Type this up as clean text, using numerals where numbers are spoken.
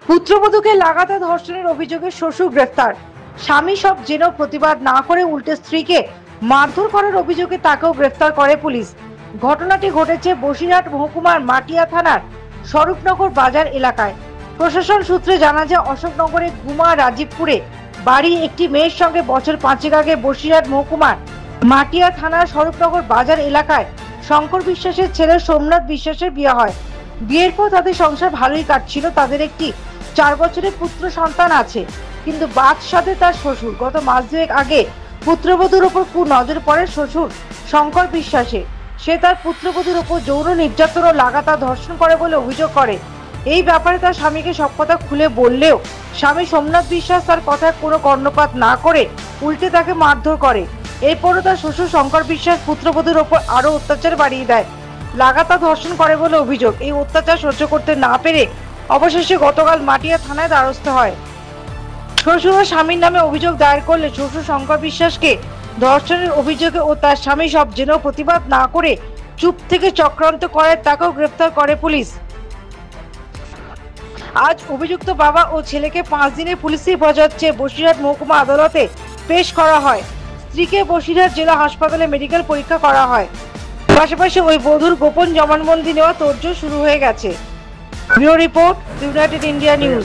পুত্রবধূকে লাগাতার ধর্ষণের অভিযোগে শ্বশুর গ্রেফতার। স্বামী সব জেনেও প্রতিবাদ না করে উল্টে স্ত্রীকে মারধর করার অভিযোগে তাকেও গ্রেফতার করে পুলিশ। ঘটনাটি ঘটেছে বসিরহাট মহকুমার মাটিয়া থানার স্বরূপনগর বাজার এলাকায়। প্রশাসন সূত্রে জানা যায়, অশোকনগরের গুমা রাজীবপুরে বাড়ি একটি মেয়ের সঙ্গে বছর 5 আগে বসিরহাট মহকুমার মাটিয়া থানার স্বরূপনগর বাজার এলাকায় শঙ্কর বিশ্বাসের ছেলে সোমনাথ বিশ্বাসের বিয়ে হয়। বিয়ের পর তাদের সংসার ভালোই কাটছিল। তাদের একটি 4 বছরের পুত্র সন্তান আছে। কিন্তু বাদশাদে তার শ্বশুর গত মাস দুয়েক আগে পুত্রবধূর ওপর নজর পড়ে শ্বশুর শঙ্কর বিশ্বাসের। সে তার পুত্রবধূর ওপর যৌন নির্যাতন ও লাগাতার ধর্ষণ করে বলে অভিযোগ করে। এই ব্যাপারে তার স্বামীকে সব কথা খুলে বললেও স্বামী সোমনাথ বিশ্বাস তার কথায় কোনো কর্ণপাত না করে উল্টে তাকে মারধর করে। এরপরও তার শ্বশুর শঙ্কর বিশ্বাস পুত্রবধূর ওপর আরো অত্যাচার বাড়িয়ে দেয়, লাগাতার ধর্ষণ করে বলে অভিযোগ। এই অত্যাচার সহ্য করতে না পেরে অবশেষে গতকাল মাটিয়া থানায় দ্বারস্থ হয়। শ্বশুর ও স্বামীর নামে অভিযোগ দায়ের করলে শ্বশুর শঙ্কর বিশ্বাসকে ধর্ষণের অভিযোগে ও তার স্বামী সব জেনেও প্রতিবাদ না করে চুপ থেকে চক্রান্ত করায় তাকেও গ্রেফতার করে পুলিশ। আজ অভিযুক্ত বাবা ও ছেলেকে 5 দিনের পুলিশি হেফাজত চেয়ে বসিরহাট মহকুমা আদালতে পেশ করা হয়। স্ত্রীকে বসিরহাট জেলা হাসপাতালে মেডিকেল পরীক্ষা করা হয়। পাশাপাশি ওই বধূর গোপন জবানবন্দি নেওয়া তোড়জোড় শুরু হয়ে গেছে। Bureau report, United India news.